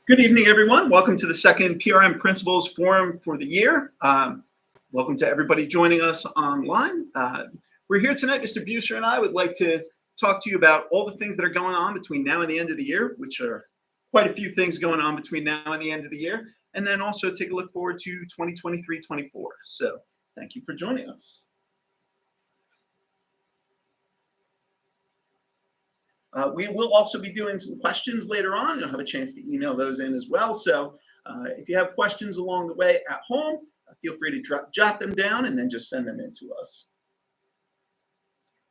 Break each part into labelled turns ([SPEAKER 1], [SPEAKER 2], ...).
[SPEAKER 1] Good evening, everyone. Welcome to the second PRM Principals Forum for the year. Welcome to everybody joining us online. We're here tonight. Mr. Buser and I would like to talk to you about all the things that are going on between now and the end of the year, which are quite a few things going on between now and the end of the year, and then also take a look forward to 2023-24. So thank you for joining us. We will also be doing some questions later on. You'll have a chance to email those in as well. So if you have questions along the way at home, feel free to jot them down and then just send them in to us.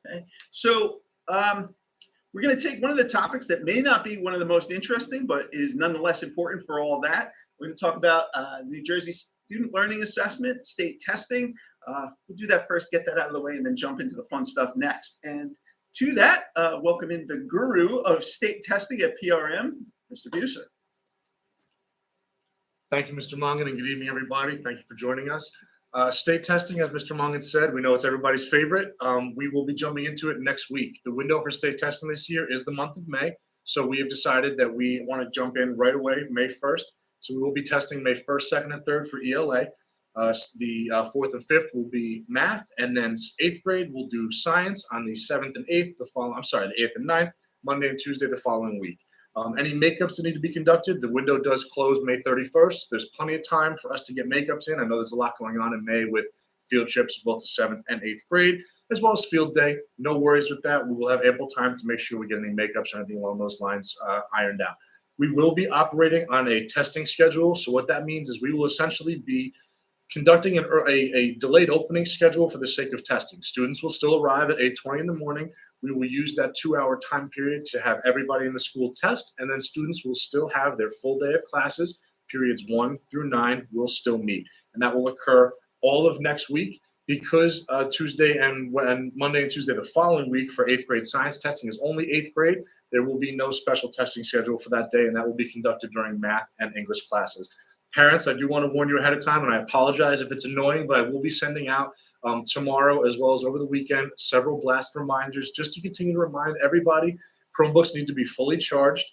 [SPEAKER 1] Okay. So we're going to take one of the topics that may not be one of the most interesting, but is nonetheless important for all that. We're going to talk about New Jersey Student Learning Assessment, state testing. We'll do that first, get that out of the way, and then jump into the fun stuff next. And to that, welcome in the guru of state testing at PRM, Mr. Buser.
[SPEAKER 2] Thank you, Mr. Mongan, and good evening, everybody. Thank you for joining us. State testing, as Mr. Mongan said, we know it's everybody's favorite. We will be jumping into it next week. The window for state testing this year is the month of May, so we have decided that we want to jump in right away, May 1st. So we will be testing May 1st, 2nd, and 3rd for ELA. The 4th and 5th will be math, and then 8th grade will do science on the 7th and 8th, the 8th and 9th, Monday and Tuesday the following week. Any makeups that need to be conducted, the window does close May 31st. There's plenty of time for us to get makeups in. I know there's a lot going on in May with field trips, both the 7th and 8th grade, as well as field day. No worries with that. We will have ample time to make sure we get any makeups or anything along those lines ironed out. We will be operating on a testing schedule. So what that means is we will essentially be conducting a delayed opening schedule for the sake of testing. Students will still arrive at 8:20 in the morning. We will use that 2-hour time period to have everybody in the school test, and then students will still have their full day of classes. Periods 1 through 9 will still meet, and that will occur all of next week because Tuesday and Monday and Tuesday the following week for 8th grade science testing is only 8th grade. There will be no special testing schedule for that day, and that will be conducted during math and English classes. Parents, I do want to warn you ahead of time, and I apologize if it's annoying, but I will be sending out tomorrow as well as over the weekend several blast reminders just to continue to remind everybody Chromebooks need to be fully charged.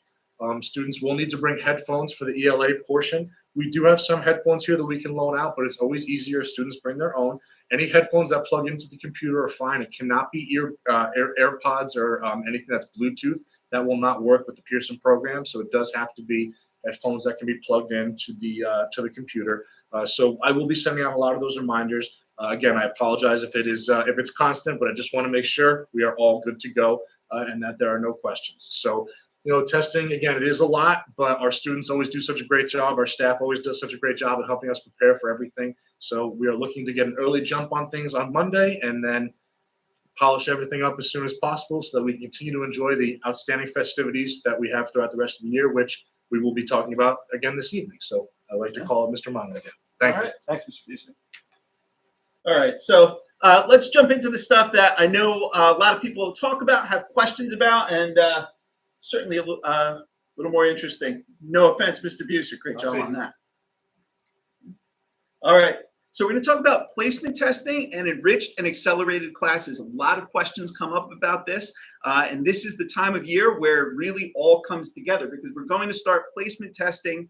[SPEAKER 2] Students will need to bring headphones for the ELA portion. We do have some headphones here that we can loan out, but it's always easier if students bring their own. Any headphones that plug into the computer are fine. It cannot be AirPods or anything that's Bluetooth. That will not work with the Pearson program, so it does have to be headphones that can be plugged into the computer. So I will be sending out a lot of those reminders. Again, I apologize if it's constant, but I just want to make sure we are all good to go and that there are no questions. So, testing, again, it is a lot, but our students always do such a great job. Our staff always does such a great job at helping us prepare for everything. So we are looking to get an early jump on things on Monday and then polish everything up as soon as possible so that we can continue to enjoy the outstanding festivities that we have throughout the rest of the year, which we will be talking about again this evening. So I'd like to call Mr. Mongan again. Thank you.
[SPEAKER 1] Thanks, Mr. Buser. All right, so let's jump into the stuff that I know a lot of people talk about, have questions about, and certainly a little more interesting. No offense, Mr. Buser. Great job on that. All right. So we're going to talk about placement testing and enriched and accelerated classes. A lot of questions come up about this, and this is the time of year where it really all comes together because we're going to start placement testing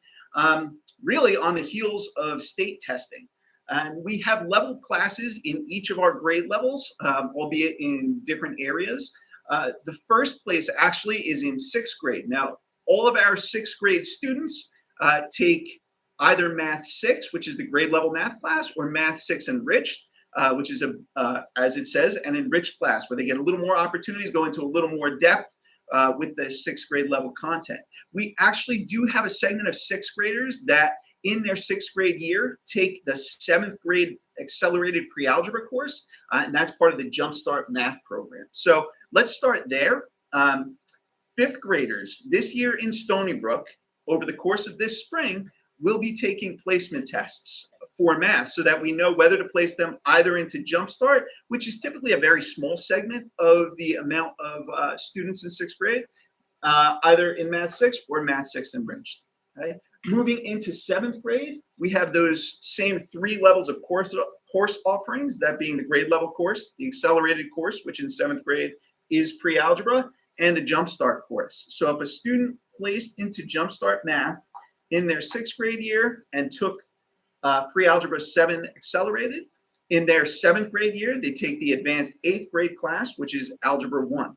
[SPEAKER 1] really on the heels of state testing. And we have leveled classes in each of our grade levels, albeit in different areas. The first place actually is in 6th grade. Now, all of our 6th grade students take either Math 6, which is the grade level math class, or Math 6 Enriched, which is, as it says, an enriched class where they get a little more opportunities, go into a little more depth with the 6th grade level content. We actually do have a segment of 6th graders that in their 6th grade year take the 7th grade accelerated pre-algebra course, and that's part of the Jumpstart Math program. So let's start there. 5th graders this year in Stony Brook, over the course of this spring, will be taking placement tests for math so that we know whether to place them either into Jumpstart, which is typically a very small segment of the amount of students in 6th grade, either in Math 6 or Math 6 Enriched. Okay? Moving into 7th grade, we have those same 3 levels of course offerings, that being the grade level course, the accelerated course, which in 7th grade is pre-algebra, and the Jumpstart course. So if a student placed into Jumpstart Math in their 6th grade year and took Pre-Algebra 7 Accelerated, in their 7th grade year, they take the advanced 8th grade class, which is Algebra 1.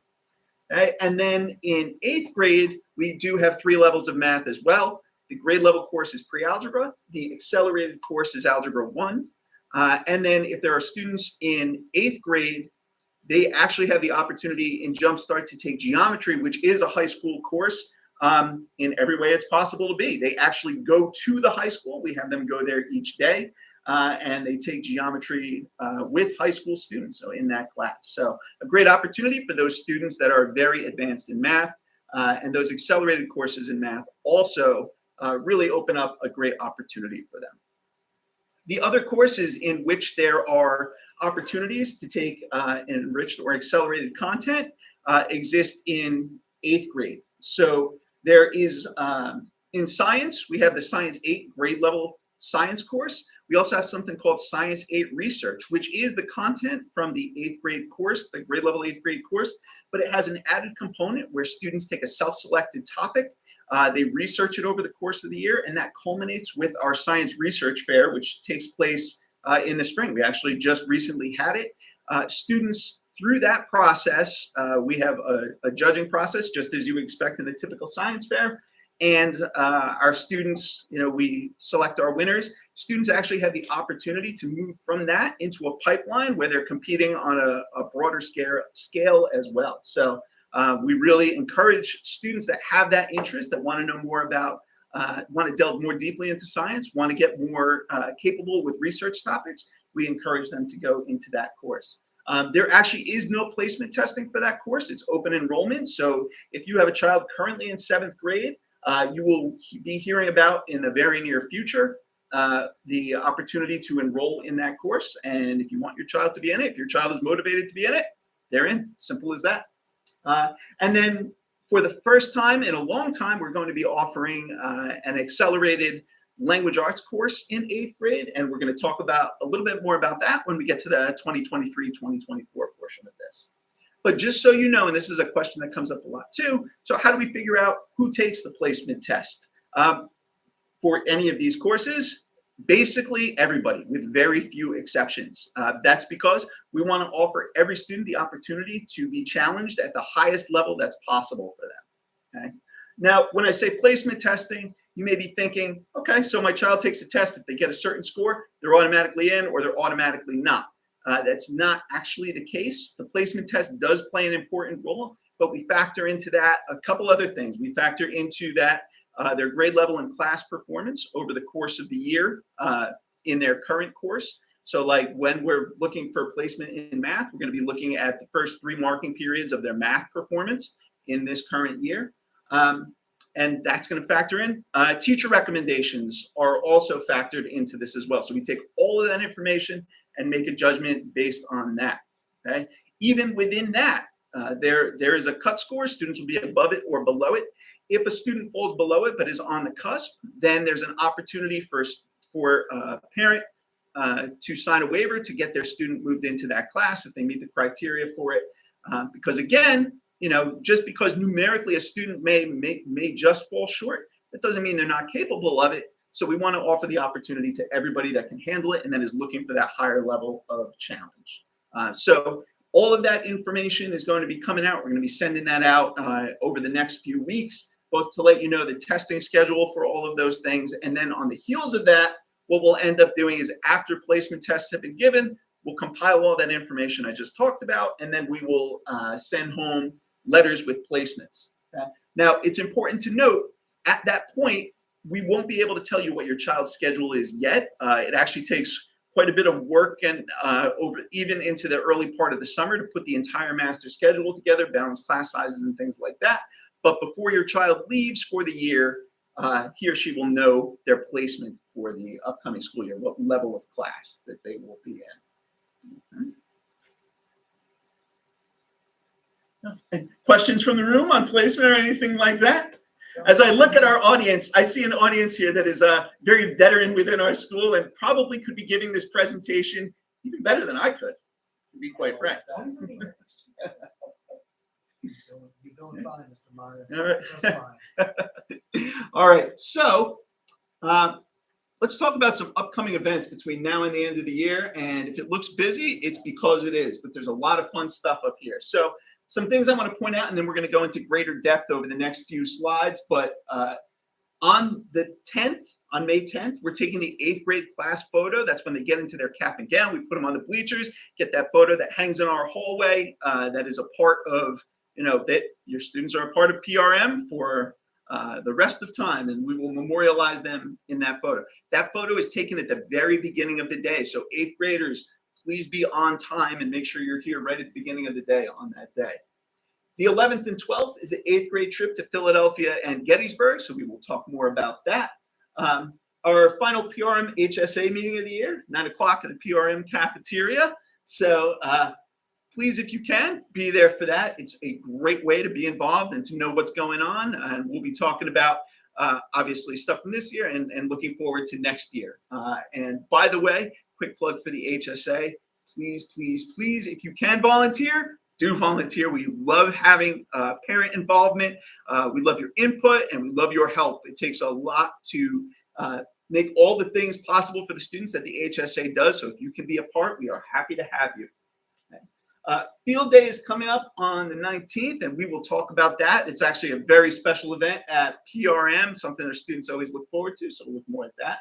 [SPEAKER 1] Okay? And then in 8th grade, we do have 3 levels of math as well. The grade level course is pre-algebra. The accelerated course is Algebra 1. And then if there are students in 8th grade, they actually have the opportunity in Jumpstart to take geometry, which is a high school course in every way it's possible to be. They actually go to the high school. We have them go there each day, and they take geometry with high school students, so in that class. So a great opportunity for those students that are very advanced in math, and those accelerated courses in math also really open up a great opportunity for them. The other courses in which there are opportunities to take enriched or accelerated content exist in 8th grade. So there is, in science, we have the Science 8 grade level science course. We also have something called Science 8 Research, which is the content from the 8th grade course, the grade level 8th grade course, but it has an added component where students take a self-selected topic. They research it over the course of the year, and that culminates with our Science Research Fair, which takes place in the spring. We actually just recently had it. Students, through that process, we have a judging process, just as you would expect in a typical science fair. And our students, we select our winners. Students actually have the opportunity to move from that into a pipeline where they're competing on a broader scale as well. So we really encourage students that have that interest, that want to know more about, want to delve more deeply into science, want to get more capable with research topics. We encourage them to go into that course. There actually is no placement testing for that course. It's open enrollment. So if you have a child currently in 7th grade, you will be hearing about in the very near future the opportunity to enroll in that course. And if you want your child to be in it, if your child is motivated to be in it, they're in. Simple as that. And then for the first time in a long time, we're going to be offering an accelerated language arts course in 8th grade. And we're going to talk about a little bit more about that when we get to the 2023-2024 portion of this. But just so you know, and this is a question that comes up a lot too, so how do we figure out who takes the placement test? For any of these courses, basically everybody, with very few exceptions. That's because we want to offer every student the opportunity to be challenged at the highest level that's possible for them. Okay? Now, when I say placement testing, you may be thinking, okay, so my child takes a test. If they get a certain score, they're automatically in or they're automatically not. That's not actually the case. The placement test does play an important role, but we factor into that a couple other things. We factor into that their grade level and class performance over the course of the year in their current course. So like when we're looking for placement in math, we're going to be looking at the first 3 marking periods of their math performance in this current year. And that's going to factor in. Teacher recommendations are also factored into this as well. So we take all of that information and make a judgment based on that. Okay. Even within that, there is a cut score. Students will be above it or below it. If a student falls below it but is on the cusp, then there's an opportunity for a parent to sign a waiver to get their student moved into that class if they meet the criteria for it. Because again, just because numerically a student may just fall short, that doesn't mean they're not capable of it. So we want to offer the opportunity to everybody that can handle it and that is looking for that higher level of challenge. So all of that information is going to be coming out. We're going to be sending that out over the next few weeks, both to let you know the testing schedule for all of those things. And then on the heels of that, what we'll end up doing is after placement tests have been given, we'll compile all that information I just talked about, and then we will send home letters with placements. Okay? Now, it's important to note, at that point, we won't be able to tell you what your child's schedule is yet. It actually takes quite a bit of work and even into the early part of the summer to put the entire master schedule together, balance class sizes and things like that. But before your child leaves for the year, he or she will know their placement for the upcoming school year, what level of class that they will be in. Okay. Questions from the room on placement or anything like that? As I look at our audience, I see an audience here that is very veteran within our school and probably could be giving this presentation even better than I could, to be quite frank.
[SPEAKER 3] doing fine, Mr. Meyer.
[SPEAKER 1] All right.
[SPEAKER 3] Just fine.
[SPEAKER 1] All right. So let's talk about some upcoming events between now and the end of the year. And if it looks busy, it's because it is. But there's a lot of fun stuff up here. So some things I want to point out, and then we're going to go into greater depth over the next few slides. But on the 10th, on May 10th, we're taking the 8th grade class photo. That's when they get into their cap and gown. We put them on the bleachers, get that photo that hangs in our hallway. That is a part of, that your students are a part of PRM for the rest of time, and we will memorialize them in that photo. That photo is taken at the very beginning of the day. So 8th graders, please be on time and make sure you're here right at the beginning of the day on that day. The 11th and 12th is the 8th grade trip to Philadelphia and Gettysburg, so we will talk more about that. Our final PRM HSA meeting of the year, 9 o'clock in the PRM cafeteria. So please, if you can, be there for that. It's a great way to be involved and to know what's going on. And we'll be talking about, obviously, stuff from this year and looking forward to next year. And by the way, quick plug for the HSA. Please, please, please, if you can volunteer, do volunteer. We love having parent involvement. We love your input and we love your help. It takes a lot to make all the things possible for the students that the HSA does. So if you can be a part, we are happy to have you. Field Day is coming up on the 19th, and we will talk about that. It's actually a very special event at PRM, something our students always look forward to, so we'll look more at that.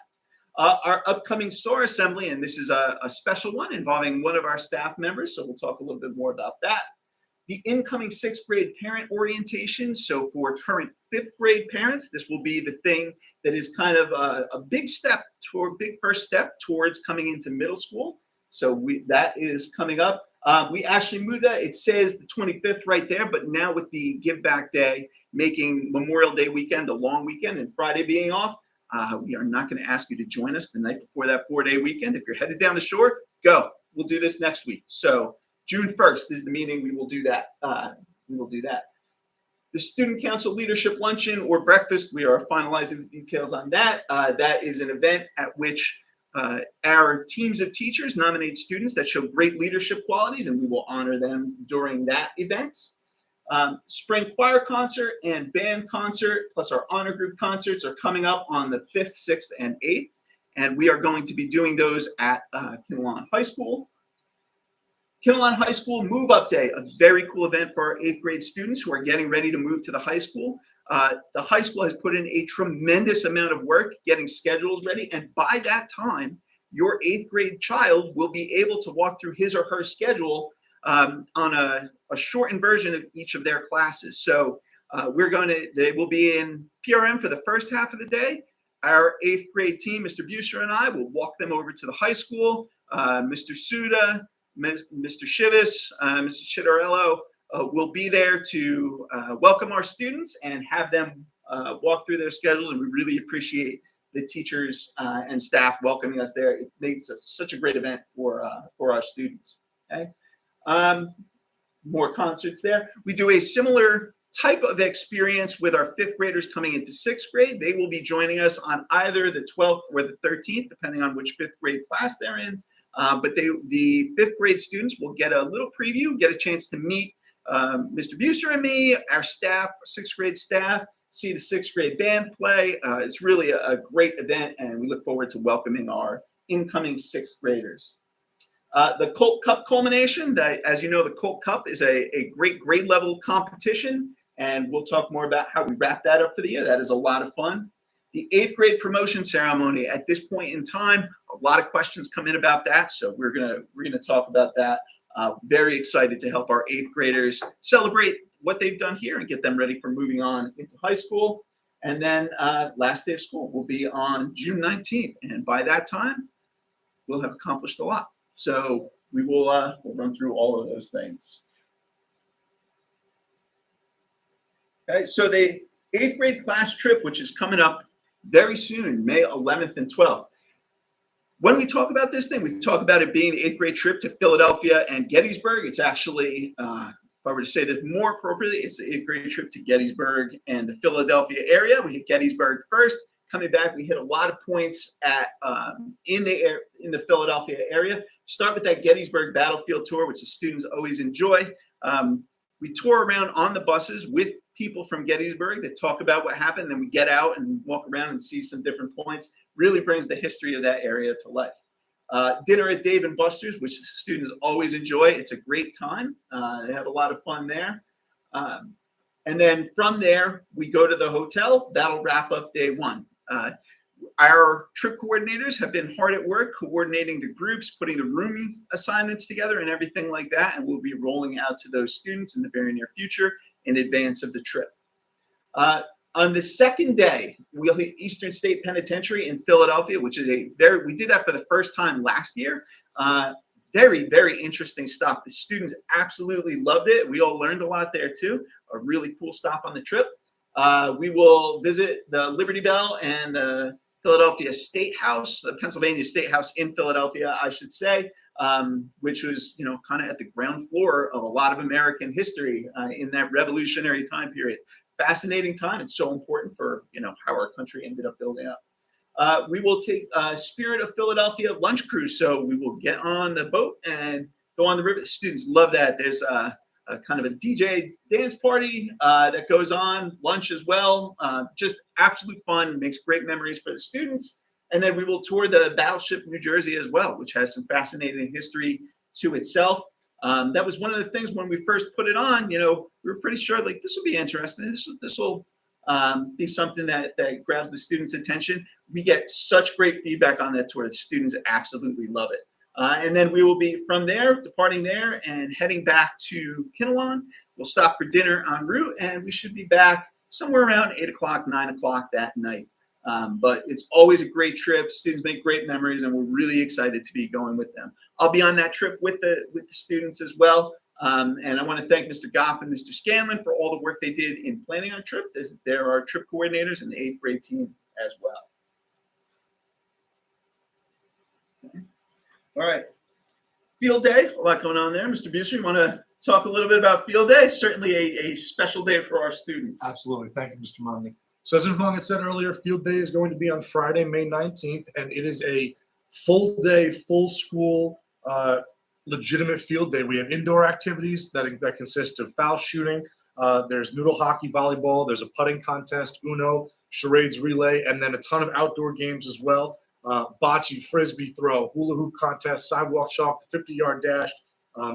[SPEAKER 1] Our upcoming SOAR assembly, and this is a special one involving one of our staff members, so we'll talk a little bit more about that. The incoming 6th grade parent orientation, so for current 5th grade parents, this will be the thing that is kind of a big first step towards coming into middle school. So that is coming up. We actually moved that. It says the 25th right there, but now with the Give Back Day, making Memorial Day weekend, the long weekend, and Friday being off, we are not going to ask you to join us the night before that 4-day weekend. If you're headed down the shore, go. We'll do this next week. So June 1st is the meeting. We will do that. The Student Council Leadership Luncheon or Breakfast, we are finalizing the details on that. That is an event at which our teams of teachers nominate students that show great leadership qualities, and we will honor them during that event. Spring choir concert and band concert, plus our honor group concerts are coming up on the 5th, 6th, and 8th, and we are going to be doing those at Kinnelon High School. Kinnelon High School Move Up Day, a very cool event for our 8th grade students who are getting ready to move to the high school. The high school has put in a tremendous amount of work getting schedules ready, and by that time, your 8th grade child will be able to walk through his or her schedule on a shortened version of each of their classes. So they will be in PRM for the first half of the day. Our 8th grade team, Mr. Buser and I, will walk them over to the high school. Mr. Suda, Mr. Shivas, Mr. Chitarello will be there to welcome our students and have them walk through their schedules. And we really appreciate the teachers and staff welcoming us there. It makes such a great event for our students. Okay. More concerts there. We do a similar type of experience with our 5th graders coming into 6th grade. They will be joining us on either the 12th or the 13th, depending on which 5th grade class they're in. But the 5th grade students will get a little preview, get a chance to meet Mr. Buser and me, our staff, 6th grade staff, see the 6th grade band play. It's really a great event, and we look forward to welcoming our incoming 6th graders. The Colt Cup culmination, as you know, the Colt Cup is a great grade level competition, and we'll talk more about how we wrap that up for the year. That is a lot of fun. The 8th grade promotion ceremony, at this point in time, a lot of questions come in about that, so we're gonna talk about that. Very excited to help our 8th graders celebrate what they've done here and get them ready for moving on into high school. And then last day of school will be on June 19th, and by that time, we'll have accomplished a lot. So we will we'll run through all of those things. Okay, so the 8th grade class trip, which is coming up very soon, May 11th and 12th. When we talk about this thing, we talk about it being the 8th grade trip to Philadelphia and Gettysburg. It's actually, if I were to say this more appropriately, it's the 8th grade trip to Gettysburg and the Philadelphia area. We hit Gettysburg first. Coming back, we hit a lot of points at in the Philadelphia area. Start with that Gettysburg battlefield tour, which the students always enjoy. We tour around on the buses with people from Gettysburg that talk about what happened, and we get out and walk around and see some different points. Really brings the history of that area to life. Dinner at Dave and Buster's, which the students always enjoy. It's a great time. They have a lot of fun there. And then from there, we go to the hotel. That'll wrap up day one. Our trip coordinators have been hard at work coordinating the groups, putting the rooming assignments together and everything like that. And we'll be rolling out to those students in the very near future in advance of the trip. On the second day, we'll hit Eastern State Penitentiary in Philadelphia, which is we did that for the first time last year. Very, very interesting stop. The students absolutely loved it. We all learned a lot there too. A really cool stop on the trip. We will visit the Liberty Bell and the Philadelphia State House, the Pennsylvania State House in Philadelphia, I should say, which was, kind of at the ground floor of a lot of American history in that revolutionary time period. Fascinating time. It's so important for, how our country ended up building up. We will take Spirit of Philadelphia lunch cruise. So we will get on the boat and go on the river. The students love that. There's a kind of a DJ dance party that goes on, lunch as well. Just absolute fun, makes great memories for the students. And then we will tour the Battleship New Jersey as well, which has some fascinating history to itself. That was one of the things when we first put it on, we were pretty sure like this will be interesting. This will be something that grabs the students' attention. We get such great feedback on that tour. The students absolutely love it. And then we will be from there, departing there and heading back to Kinnelon. We'll stop for dinner en route, and we should be back somewhere around 8 o'clock, 9 o'clock that night. But it's always a great trip. Students make great memories, and we're really excited to be going with them. I'll be on that trip with the students as well. And I want to thank Mr. Goff and Mr. Scanlon for all the work they did in planning our trip. There are trip coordinators in the 8th grade team as well. Okay. All right. Field day, a lot going on there. Mr. Busser, you want to talk a little bit about field day? Certainly a special day for our students.
[SPEAKER 2] Absolutely. Thank you, Mr. Monley. So as Mr. Monley said earlier, field day is going to be on Friday, May 19th, and it is a full day, full school, legitimate field day. We have indoor activities that consist of foul shooting. There's noodle hockey, volleyball. There's a putting contest, Uno, charades relay, and then a ton of outdoor games as well. Bocce, frisbee throw, hula hoop contest, sidewalk chalk, 50-yard dash,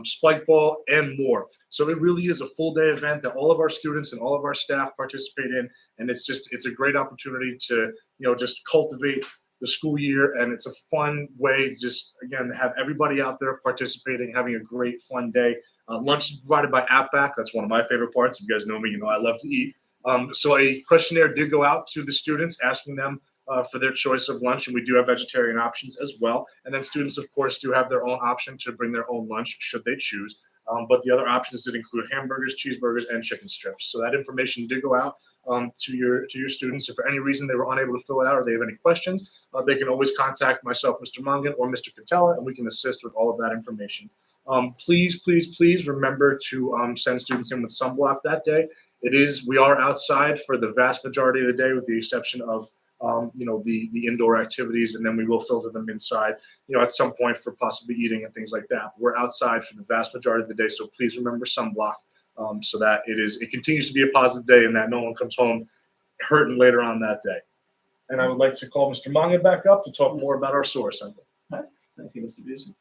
[SPEAKER 2] spike ball, and more. So it really is a full day event that all of our students and all of our staff participate in, and it's a great opportunity to just cultivate the school year, and it's a fun way to just again have everybody out there participating, having a great fun day. Lunch is provided by Outback. That's one of my favorite parts. If you guys know me, I love to eat. So a questionnaire did go out to the students asking them for their choice of lunch, and we do have vegetarian options as well. And then students, of course, do have their own option to bring their own lunch should they choose. But the other options did include hamburgers, cheeseburgers, and chicken strips. So that information did go out to your students. If for any reason they were unable to fill it out or they have any questions, they can always contact myself, Mr. Mongan, or Mr. Catella, and we can assist with all of that information. Please, please, please remember to send students in with sunblock that day. We are outside for the vast majority of the day, with the exception of the indoor activities, and then we will filter them inside, at some point for possibly eating and things like that. We're outside for the vast majority of the day, so please remember sunblock so that it continues to be a positive day and that no one comes home hurting later on that day. And I would like to call Mr. Manga back up to talk more about our SOAR assembly.
[SPEAKER 1] Thank you, Mr. Busey.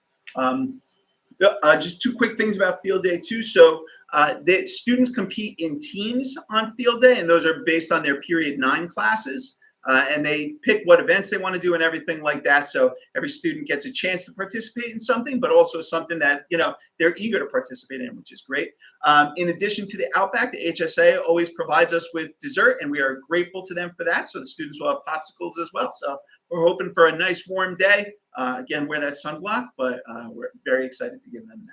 [SPEAKER 1] Just two quick things about field day too. So the students compete in teams on field day, and those are based on their period 9 classes. And they pick what events they want to do and everything like that. So every student gets a chance to participate in something, but also something that, they're eager to participate in, which is great. In addition to the Outback, the HSA always provides us with dessert, and we are grateful to them for that. So the students will have popsicles as well. So we're hoping for a nice warm day. Again, wear that sunblock, but we're very excited to give them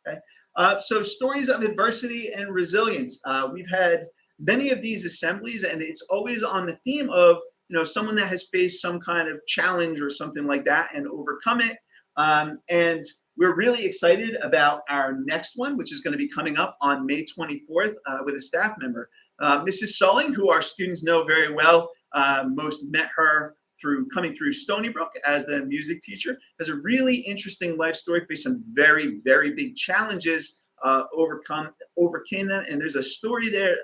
[SPEAKER 1] that. Okay. So stories of adversity and resilience. We've had many of these assemblies, and it's always on the theme of, someone that has faced some kind of challenge or something like that and overcome it. And we're really excited about our next one, which is going to be coming up on May 24th with a staff member. Mrs. Sulling, who our students know very well, most met her coming through Stony Brook as the music teacher, has a really interesting life story, faced some very, very big challenges overcame them. And there's a story there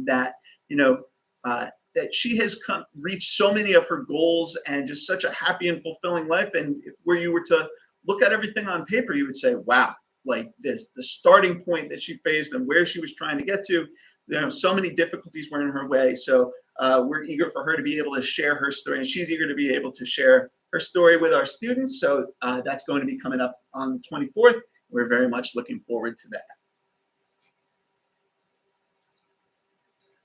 [SPEAKER 1] that that she has reached so many of her goals and just such a happy and fulfilling life. And where you were to look at everything on paper, you would say, wow, like this, the starting point that she faced and where she was trying to get to, so many difficulties were in her way. So we're eager for her to be able to share her story, and she's eager to be able to share her story with our students. So that's going to be coming up on the 24th. We're very much looking forward to that.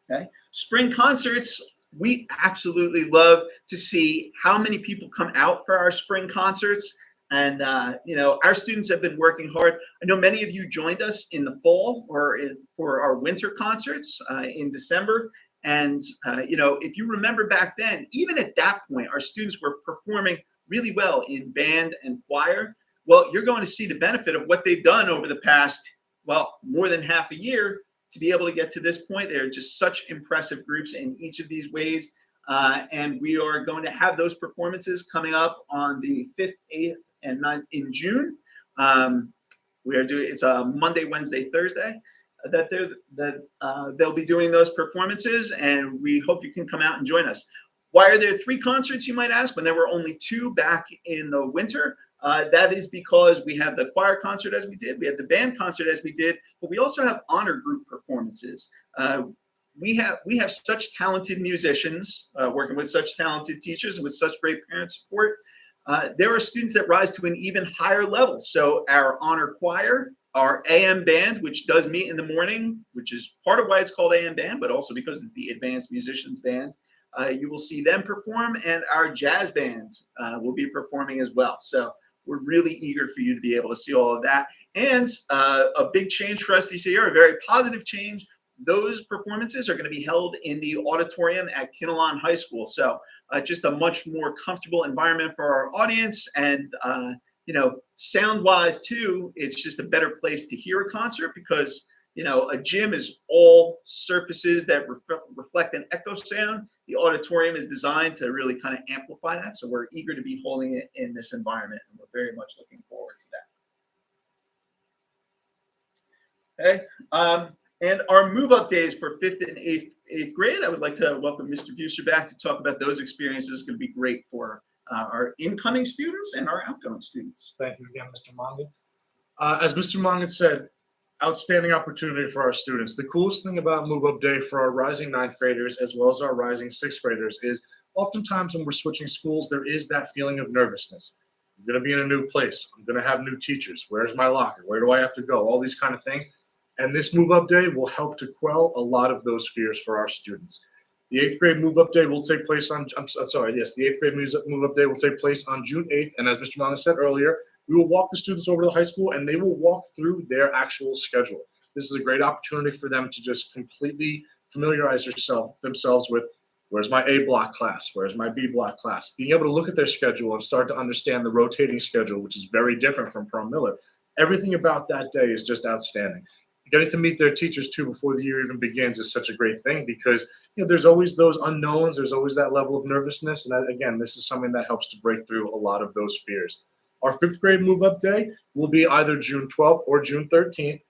[SPEAKER 1] Okay. Spring concerts, we absolutely love to see how many people come out for our spring concerts. And, our students have been working hard. I know many of you joined us in the fall or for our winter concerts in December. And, if you remember back then, even at that point, our students were performing really well in band and choir. Well, you're going to see the benefit of what they've done over the past, more than half a year to be able to get to this point. They're just such impressive groups in each of these ways. And we are going to have those performances coming up on the 5th, 8th, and 9th in June. It's a Monday, Wednesday, Thursday that they'll be doing those performances, and we hope you can come out and join us. Why are there 3 concerts, you might ask, when there were only 2 back in the winter? That is because we have the choir concert as we did, we have the band concert as we did, but we also have honor group performances. We have such talented musicians working with such talented teachers and with such great parent support. There are students that rise to an even higher level. So our honor choir, our AM band, which does meet in the morning, which is part of why it's called AM band, but also because it's the Advanced Musicians Band. You will see them perform, and our jazz band will be performing as well. So we're really eager for you to be able to see all of that. And a big change for us this year, a very positive change. Those performances are going to be held in the auditorium at Kinnelon High School. So just a much more comfortable environment for our audience. And, sound-wise, too, it's just a better place to hear a concert because, a gym is all surfaces that reflect an echo sound. The auditorium is designed to really kind of amplify that. So we're eager to be holding it in this environment, and we're very much looking forward to that. Okay. And our move-up days for 5th and 8th grade, I would like to welcome Mr. Buser back to talk about those experiences. It's going to be great for our incoming students and our outgoing students.
[SPEAKER 2] Thank you again, Mr. Mongan. As Mr. Mongan said, outstanding opportunity for our students. The coolest thing about move-up day for our rising 9th graders as well as our rising 6th graders is oftentimes when we're switching schools, there is that feeling of nervousness. I'm going to be in a new place. I'm going to have new teachers. Where's my locker? Where do I have to go? All these kind of things. And this move-up day will help to quell a lot of those fears for our students. The 8th grade move-up day will take place on, the 8th grade move-up day will take place on June 8th. And as Mr. Mongan said earlier, we will walk the students over to the high school and they will walk through their actual schedule. This is a great opportunity for them to just completely familiarize themselves with where's my A block class, where's my B block class, being able to look at their schedule and start to understand the rotating schedule, which is very different from Pearl Miller. Everything about that day is just outstanding. Getting to meet their teachers too before the year even begins is such a great thing because there's always those unknowns, there's always that level of nervousness, and that, again, this is something that helps to break through a lot of those fears. Our 5th grade move-up day will be either June 12th or June 13th.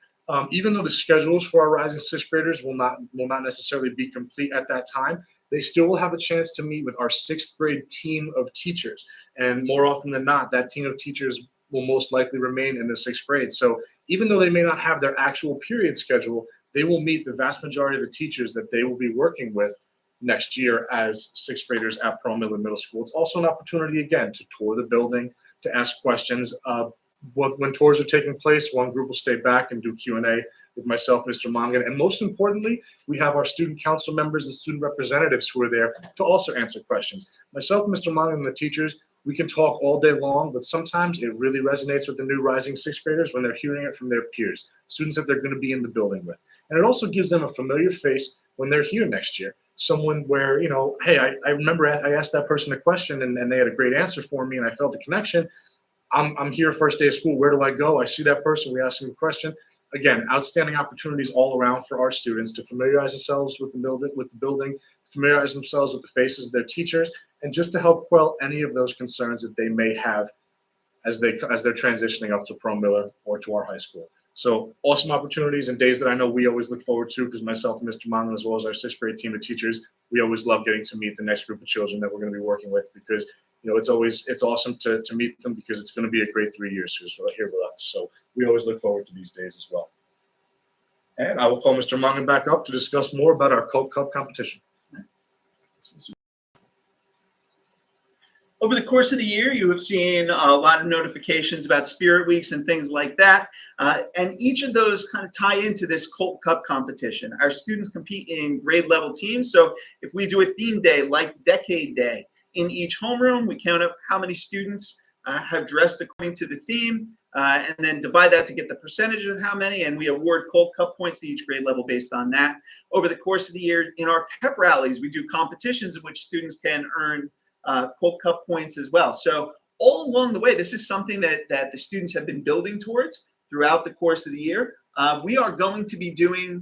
[SPEAKER 2] Even though the schedules for our rising 6th graders will not necessarily be complete at that time, they still will have a chance to meet with our 6th grade team of teachers. And more often than not, that team of teachers will most likely remain in the 6th grade. So even though they may not have their actual period schedule, they will meet the vast majority of the teachers that they will be working with next year as 6th graders at Pearl Miller Middle School. It's also an opportunity, again, to tour the building, to ask questions. When tours are taking place, one group will stay back and do Q&A with myself, Mr. Mongan. And most importantly, we have our student council members and student representatives who are there to also answer questions. Myself, Mr. Mongan, and the teachers, we can talk all day long, but sometimes it really resonates with the new rising 6th graders when they're hearing it from their peers, students that they're going to be in the building with. And it also gives them a familiar face when they're here next year. Someone where, hey, I remember I asked that person a question and they had a great answer for me and I felt the connection. I'm here first day of school. Where do I go? I see that person. We ask them a question. Again, outstanding opportunities all around for our students to familiarize themselves with the building, familiarize themselves with the faces of their teachers, and just to help quell any of those concerns that they may have as they're transitioning up to Pearl Miller or to our high school. So awesome opportunities and days that I know we always look forward to, because myself and Mr. Mongan, as well as our sixth grade team of teachers, we always love getting to meet the next group of children that we're going to be working with, because it's awesome to meet them, because it's going to be a great 3 years here with us. So we always look forward to these days as well. And I will call Mr. Mongan back up to discuss more about our Coke Cup competition.
[SPEAKER 1] Over the course of the year, you have seen a lot of notifications about Spirit Weeks and things like that. And each of those kind of tie into this Colt Cup competition. Our students compete in grade level teams. So if we do a theme day like Decade Day in each homeroom, we count up how many students have dressed according to the theme, and then divide that to get the percentage of how many, and we award Colt Cup points to each grade level based on that. Over the course of the year, in our pep rallies, we do competitions in which students can earn Colt Cup points as well. So all along the way, this is something that the students have been building towards throughout the course of the year. We are going to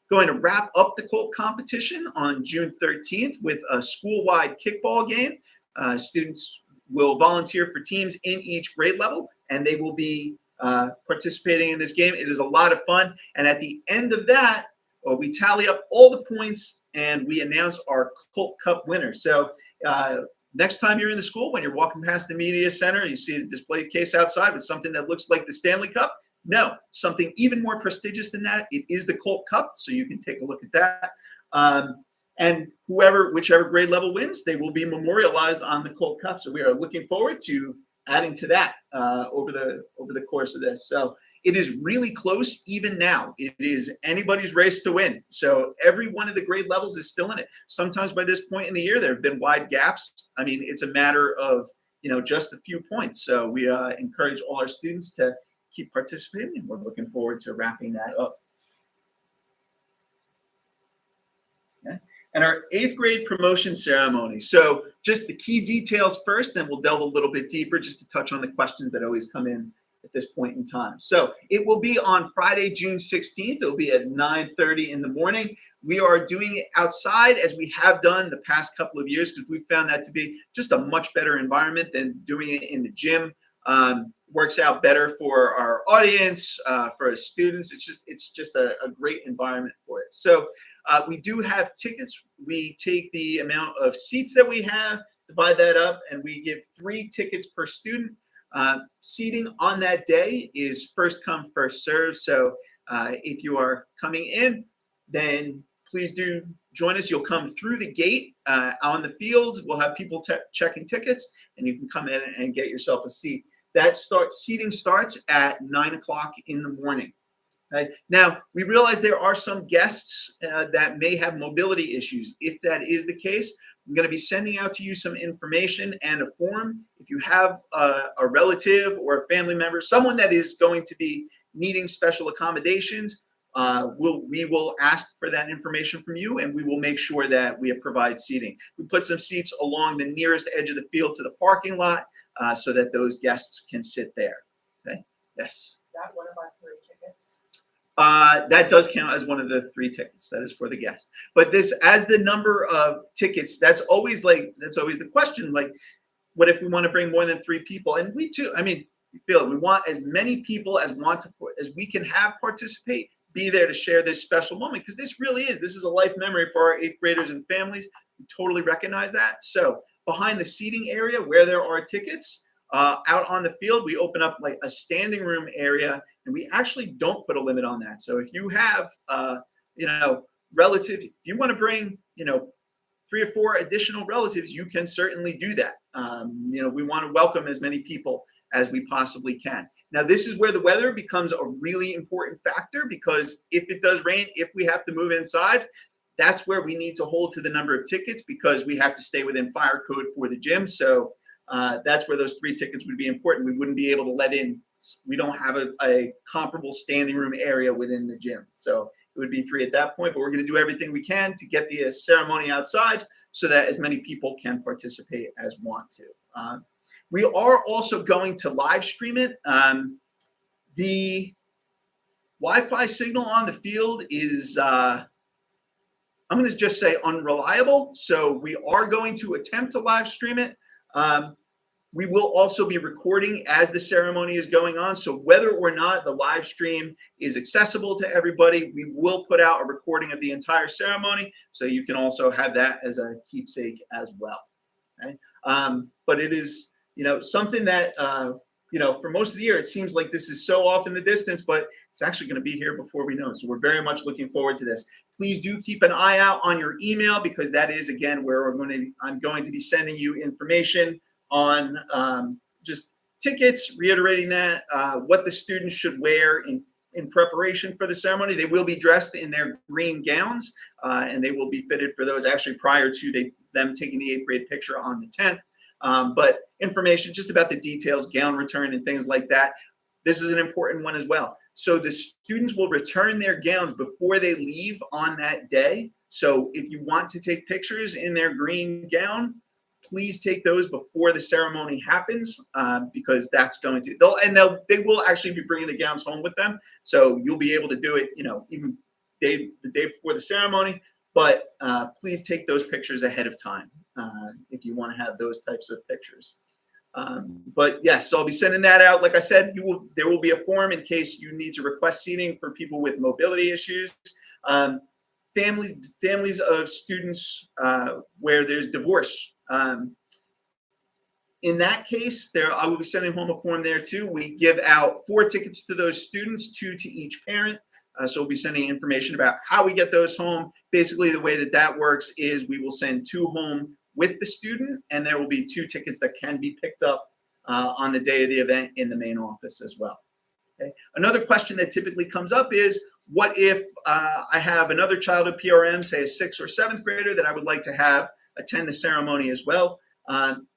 [SPEAKER 1] wrap up the Colt competition on June 13th with a school-wide kickball game. Students will volunteer for teams in each grade level, and they will be participating in this game. It is a lot of fun. And at the end of that, we tally up all the points and we announce our Colt Cup winner. So next time you're in the school, when you're walking past the media center, you see a display case outside with something that looks like the Stanley Cup. No, something even more prestigious than that. It is the Colt Cup, so you can take a look at that. And whichever grade level wins, they will be memorialized on the Colt Cup. So we are looking forward to adding to that over the course of this. So it is really close even now. It is anybody's race to win. So every one of the grade levels is still in it. Sometimes by this point in the year, there have been wide gaps. I mean, it's a matter of just a few points. So we encourage all our students to keep participating, and we're looking forward to wrapping that up. Okay. And our 8th grade promotion ceremony. So just the key details first, then we'll delve a little bit deeper just to touch on the questions that always come in at this point in time. So it will be on Friday, June 16th. It will be at 9:30 in the morning. We are doing it outside, as we have done the past couple of years, because we found that to be just a much better environment than doing it in the gym. Works out better for our audience, for our students. It's just a great environment for it. So we do have tickets. We take the amount of seats that we have, divide that up, and we give 3 tickets per student. Seating on that day is first come, first serve. So if you are coming in, then please do join us. You'll come through the gate on the field. We'll have people checking tickets, and you can come in and get yourself a seat. Seating starts at 9 o'clock in the morning. Okay? Now, we realize there are some guests that may have mobility issues. If that is the case, I'm going to be sending out to you some information and a form. If you have a relative or a family member, someone that is going to be needing special accommodations, we will ask for that information from you, and we will make sure that we provide seating. We put some seats along the nearest edge of the field to the parking lot so that those guests can sit there. Okay? Yes?
[SPEAKER 3] Is that one of our 3 tickets?
[SPEAKER 1] That does count as one of the 3 tickets. That is for the guests. But this, as the number of tickets, that's always the question. Like, what if we want to bring more than 3 people? And we too. I mean, we feel it. We want as many people as we can have participate, be there to share this special moment, because this is a life memory for our 8th graders and families. We totally recognize that. So behind the seating area where there are tickets, out on the field, we open up like a standing room area, and we actually don't put a limit on that. So if you have, relative, if you want to bring, 3 or 4 additional relatives, you can certainly do that. We want to welcome as many people as we possibly can. Now, this is where the weather becomes a really important factor, because if it does rain, if we have to move inside, that's where we need to hold to the number of tickets, because we have to stay within fire code for the gym. So that's where those 3 tickets would be important. We wouldn't be able to let in. We don't have a comparable standing room area within the gym. So it would be 3 at that point, but we're going to do everything we can to get the ceremony outside so that as many people can participate as want to. We are also going to live stream it. The Wi-Fi signal on the field is, I'm going to just say unreliable. So we are going to attempt to live stream it. We will also be recording as the ceremony is going on. So whether or not the live stream is accessible to everybody, we will put out a recording of the entire ceremony. So you can also have that as a keepsake as well. Okay? But it is, something that, for most of the year, it seems like this is so off in the distance, but it's actually going to be here before we know it. So we're very much looking forward to this. Please do keep an eye out on your email, because that is, again, where I'm going to be sending you information on just tickets, reiterating that, what the students should wear in preparation for the ceremony. They will be dressed in their green gowns, and they will be fitted for those actually prior to them taking the 8th grade picture on the 10th. But information just about the details, gown return and things like that. This is an important one as well. So the students will return their gowns before they leave on that day. So if you want to take pictures in their green gown, please take those before the ceremony happens, because that's going to, they will actually be bringing the gowns home with them. So you'll be able to do it, even the day before the ceremony, but please take those pictures ahead of time if you want to have those types of pictures. But yes, so I'll be sending that out. Like I said, there will be a form in case you need to request seating for people with mobility issues. Families of students where there's divorce. In that case, I will be sending home a form there too. We give out 4 tickets to those students, 2 to each parent. So we'll be sending information about how we get those home. Basically, the way that works is we will send 2 home with the student, and there will be 2 tickets that can be picked up on the day of the event in the main office as well. Okay. Another question that typically comes up is, what if I have another child at PRM, say a 6th or 7th grader, that I would like to have attend the ceremony as well?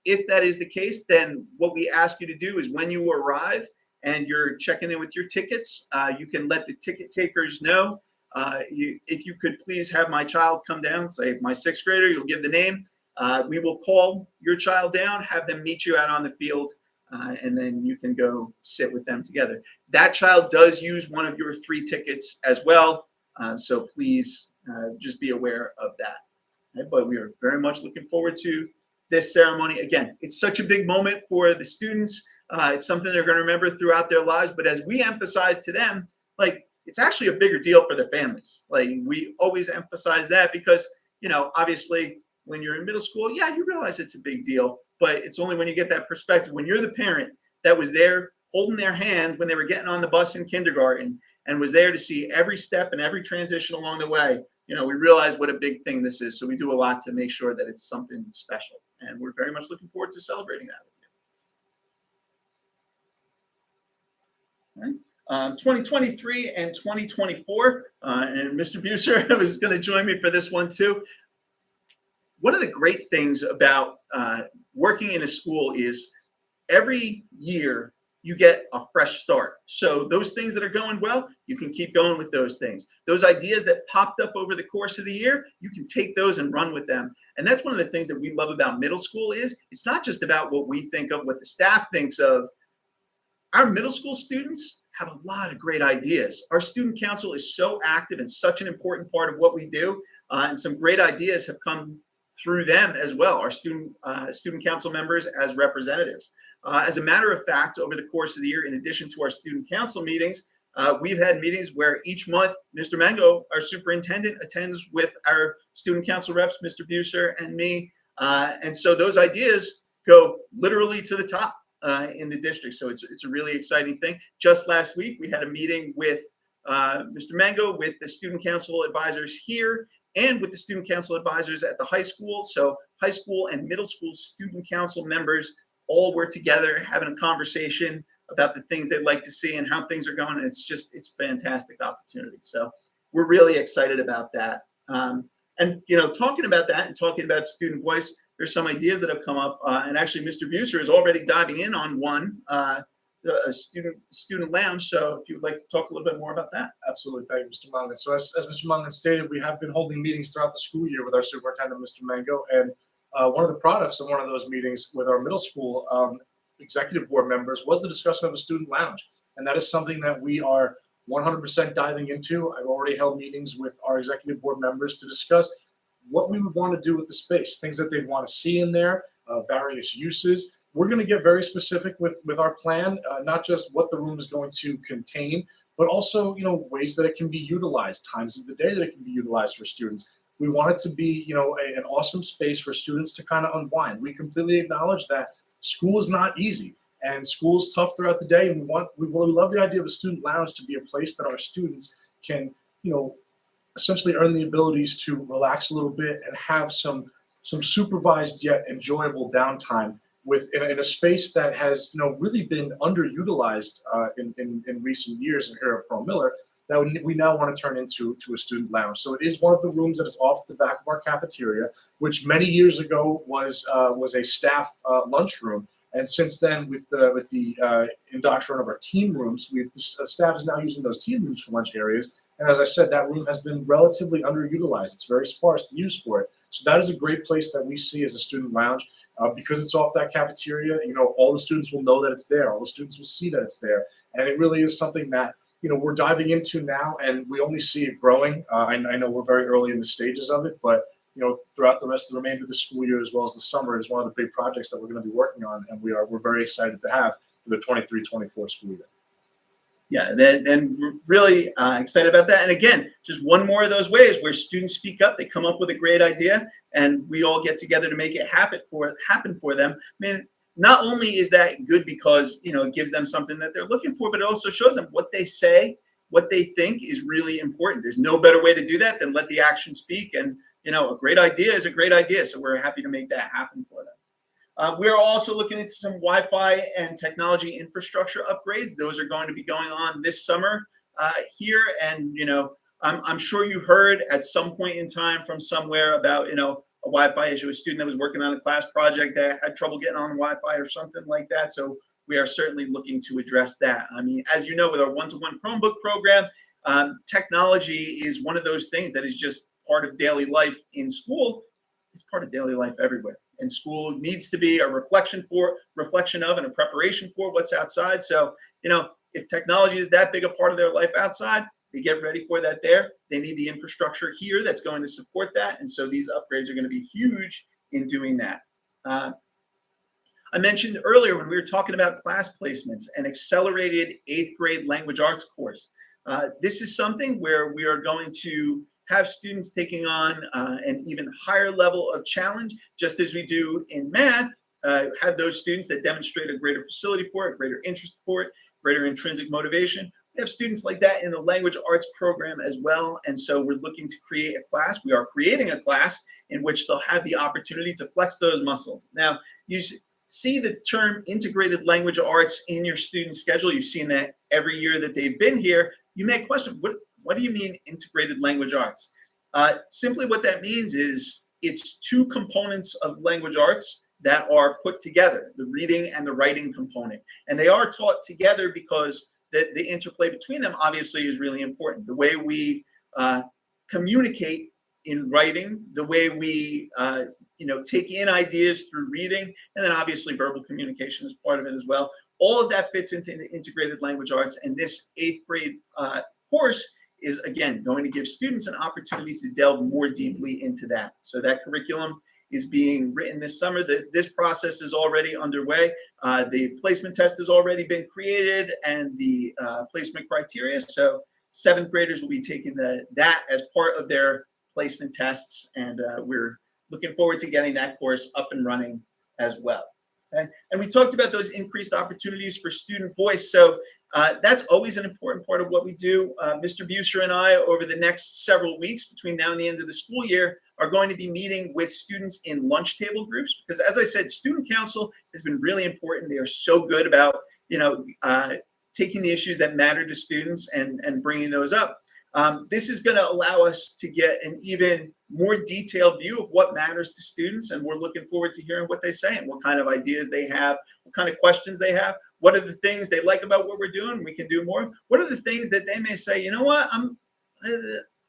[SPEAKER 1] If that is the case, then what we ask you to do is, when you arrive and you're checking in with your tickets, you can let the ticket takers know. If you could please have my child come down, say my 6th grader, you'll give the name. We will call your child down, have them meet you out on the field, and then you can go sit with them together. That child does use one of your 3 tickets as well, so please just be aware of that. Okay, but we are very much looking forward to this ceremony. Again, it's such a big moment for the students. It's something they're going to remember throughout their lives. But as we emphasize to them, it's actually a bigger deal for the families. We always emphasize that because, obviously when you're in middle school, yeah, you realize it's a big deal, but it's only when you get that perspective, when you're the parent that was there holding their hand when they were getting on the bus in kindergarten and was there to see every step and every transition along the way, we realize what a big thing this is. So we do a lot to make sure that it's something special. And we're very much looking forward to celebrating that with you. All right. 2023 and 2024, and Mr. Buser was going to join me for this one too. One of the great things about working in a school is every year you get a fresh start. So those things that are going well, you can keep going with those things. Those ideas that popped up over the course of the year, you can take those and run with them. And that's one of the things that we love about middle school is it's not just about what we think of, what the staff thinks of. Our middle school students have a lot of great ideas. Our student council is so active and such an important part of what we do. And some great ideas have come through them as well, our student council members as representatives. As a matter of fact, over the course of the year, in addition to our student council meetings, we've had meetings where each month, Mr. Mango, our superintendent, attends with our student council reps, Mr. Buser and me. And so those ideas go literally to the top in the district. So it's a really exciting thing. Just last week, we had a meeting with Mr. Mango, with the student council advisors here, and with the student council advisors at the high school. So high school and middle school student council members all were together having a conversation about the things they'd like to see and how things are going. And it's a fantastic opportunity. So we're really excited about that. And, talking about that and talking about student voice, there's some ideas that have come up. And actually, Mr. Buser is already diving in on one, a student lounge. So if you'd like to talk a little bit more about that.
[SPEAKER 2] Absolutely. Thank you, Mr. Mungan. So as Mr. Mungan stated, we have been holding meetings throughout the school year with our superintendent, Mr. Mango. And one of the products of one of those meetings with our middle school executive board members was the discussion of a student lounge. And that is something that we are 100% diving into. I've already held meetings with our executive board members to discuss what we would want to do with the space, things that they'd want to see in there, various uses. we're going to get very specific with our plan, not just what the room is going to contain, but also, ways that it can be utilized, times of the day that it can be utilized for students. We want it to be, an awesome space for students to kind of unwind. We completely acknowledge that school is not easy and school is tough throughout the day. And we love the idea of a student lounge to be a place that our students can, essentially earn the abilities to relax a little bit and have some supervised yet enjoyable downtime in a space that has really been underutilized in recent years here at Pearl Miller, that we now want to turn into a student lounge. So it is one of the rooms that is off the back of our cafeteria, which many years ago was a staff lunchroom. And since then, with the indoctrination of our team rooms, the staff is now using those team rooms for lunch areas. And as I said, that room has been relatively underutilized. It's very sparse, the use for it. So that is a great place that we see as a student lounge. Because it's off that cafeteria, all the students will know that it's there. All the students will see that it's there. And it really is something that, we're diving into now, and we only see it growing. I know we're very early in the stages of it, but, throughout the rest of the remainder of the school year, as well as the summer, is one of the big projects that we're going to be working on. And we're very excited to have for the 23-24 school year.
[SPEAKER 1] Yeah, and we're really excited about that. And again, just one more of those ways where students speak up, they come up with a great idea, and we all get together to make it happen for them. I mean, not only is that good because it gives them something that they're looking for, but it also shows them what they say, what they think is really important. There's no better way to do that than let the action speak. And a great idea is a great idea, so we're happy to make that happen for them. We're also looking at some Wi-Fi and technology infrastructure upgrades. Those are going to be going on this summer here. And, I'm sure you heard at some point in time from somewhere about, a Wi-Fi issue, a student that was working on a class project that had trouble getting on Wi-Fi or something like that. So we are certainly looking to address that. I mean, as you know, with our one-to-one Chromebook program, technology is one of those things that is just part of daily life in school. It's part of daily life everywhere. And school needs to be a reflection of and a preparation for what's outside. So, if technology is that big a part of their life outside, they get ready for that there. They need the infrastructure here that's going to support that. And so these upgrades are going to be huge in doing that. I mentioned earlier when we were talking about class placements, an accelerated 8th grade language arts course. This is something where we are going to have students taking on an even higher level of challenge, just as we do in math, have those students that demonstrate a greater facility for it, greater interest for it, greater intrinsic motivation. We have students like that in the language arts program as well. And so we're looking to create a class. We are creating a class in which they'll have the opportunity to flex those muscles. Now, you see the term integrated language arts in your student schedule. You've seen that every year that they've been here. You may question, what do you mean integrated language arts? Simply what that means is it's two components of language arts that are put together, the reading and the writing component. And they are taught together because the interplay between them obviously is really important. The way we communicate in writing, the way we take in ideas through reading, and then obviously verbal communication is part of it as well. All of that fits into the integrated language arts, and this 8th grade course is, again, going to give students an opportunity to delve more deeply into that. So that curriculum is being written this summer. This process is already underway. The placement test has already been created and the placement criteria. So 7th graders will be taking that as part of their placement tests. And we're looking forward to getting that course up and running as well. Okay? And we talked about those increased opportunities for student voice. So that's always an important part of what we do. Mr. Buser and I, over the next several weeks between now and the end of the school year, are going to be meeting with students in lunch table groups. Because as I said, student council has been really important. They are so good about, taking the issues that matter to students and bringing those up. This is going to allow us to get an even more detailed view of what matters to students. And we're looking forward to hearing what they say and what kind of ideas they have, what kind of questions they have. What are the things they like about what we're doing? We can do more. What are the things that they may say, you know what,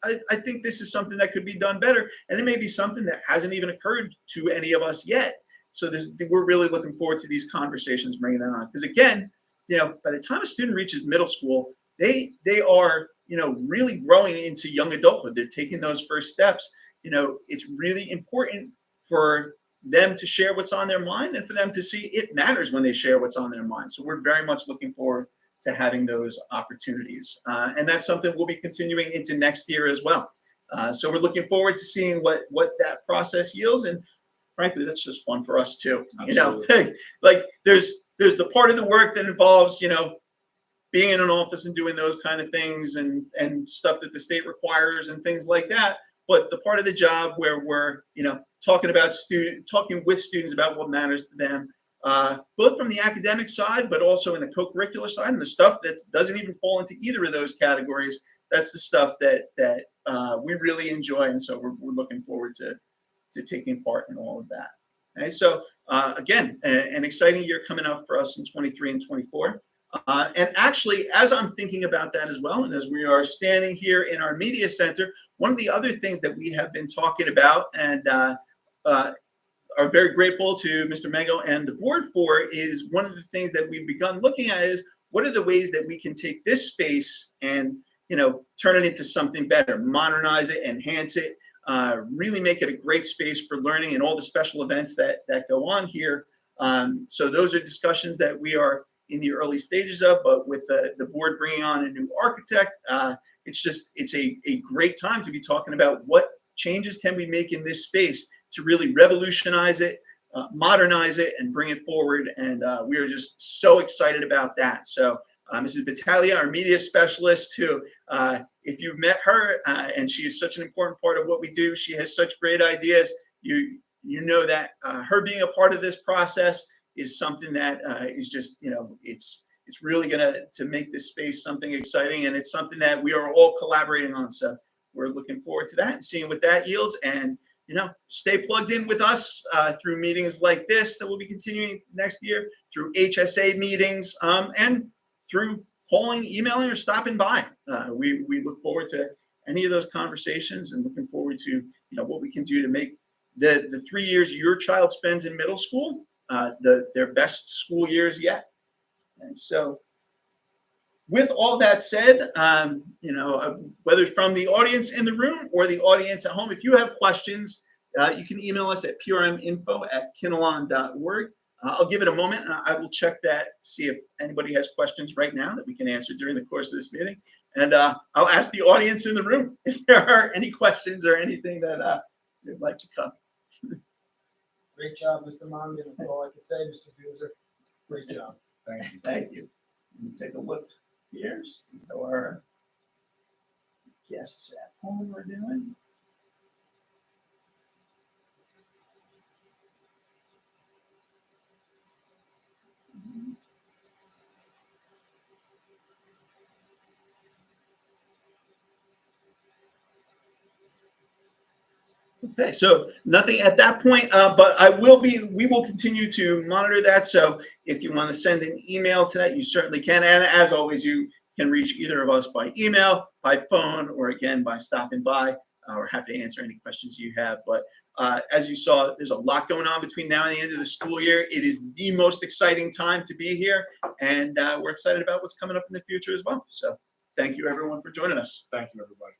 [SPEAKER 1] I think this is something that could be done better. And it may be something that hasn't even occurred to any of us yet. So we're really looking forward to these conversations, bringing that on. Because again, by the time a student reaches middle school, they are, really growing into young adulthood. They're taking those first steps. It's really important for them to share what's on their mind and for them to see it matters when they share what's on their mind. So we're very much looking forward to having those opportunities. And that's something we'll be continuing into next year as well. So we're looking forward to seeing what that process yields. And frankly, that's just fun for us too.
[SPEAKER 2] Absolutely.
[SPEAKER 1] You know, like there's the part of the work that involves, being in an office and doing those kind of things and stuff that the state requires and things like that. But the part of the job where we're, talking with students about what matters to them, both from the academic side, but also in the co-curricular side, and the stuff that doesn't even fall into either of those categories. That's the stuff that we really enjoy, and so we're looking forward to taking part in all of that. Okay, so again, an exciting year coming up for us in 23 and 24. And actually, as I'm thinking about that as well, and as we are standing here in our media center, one of the other things that we have been talking about and are very grateful to Mr. Mango and the board for is one of the things that we've begun looking at is what are the ways that we can take this space and turn it into something better, modernize it, enhance it, really make it a great space for learning and all the special events that go on here. So those are discussions that we are in the early stages of, but with the board bringing on a new architect, it's a great time to be talking about what changes can we make in this space to really revolutionize it, modernize it, and bring it forward. And we are just so excited about that. So Mrs. Battaglia, our media specialist, who, if you've met her, and she is such an important part of what we do, she has such great ideas. You know that her being a part of this process is something that is just, it's really going to make this space something exciting, and it's something that we are all collaborating on. So we're looking forward to that and seeing what that yields. And stay plugged in with us through meetings like this that we'll be continuing next year, through HSA meetings, and through calling, emailing, or stopping by. We look forward to any of those conversations and looking forward to what we can do to make the 3 years your child spends in middle school their best school years yet. And so with all that said, whether from the audience in the room or the audience at home, if you have questions, you can email us at prminfo@kinnelon.org. I'll give it a moment and I will check that, see if anybody has questions right now that we can answer during the course of this meeting. And I'll ask the audience in the room if there are any questions or anything that they'd like to come.
[SPEAKER 4] Great job, Mr. Mongan. That's all I can say, Mr. Buser. Great job.
[SPEAKER 2] Thank you.
[SPEAKER 1] Thank you. Let me take a look here, see how our guests at home are doing. Okay, so nothing at that point, but we will continue to monitor that. So if you want to send an email to that, you certainly can. And as always, you can reach either of us by email, by phone, or again, by stopping by. We're happy to answer any questions you have. But as you saw, there's a lot going on between now and the end of the school year. It is the most exciting time to be here. And we're excited about what's coming up in the future as well. So thank you, everyone, for joining us.
[SPEAKER 2] Thank you, everybody.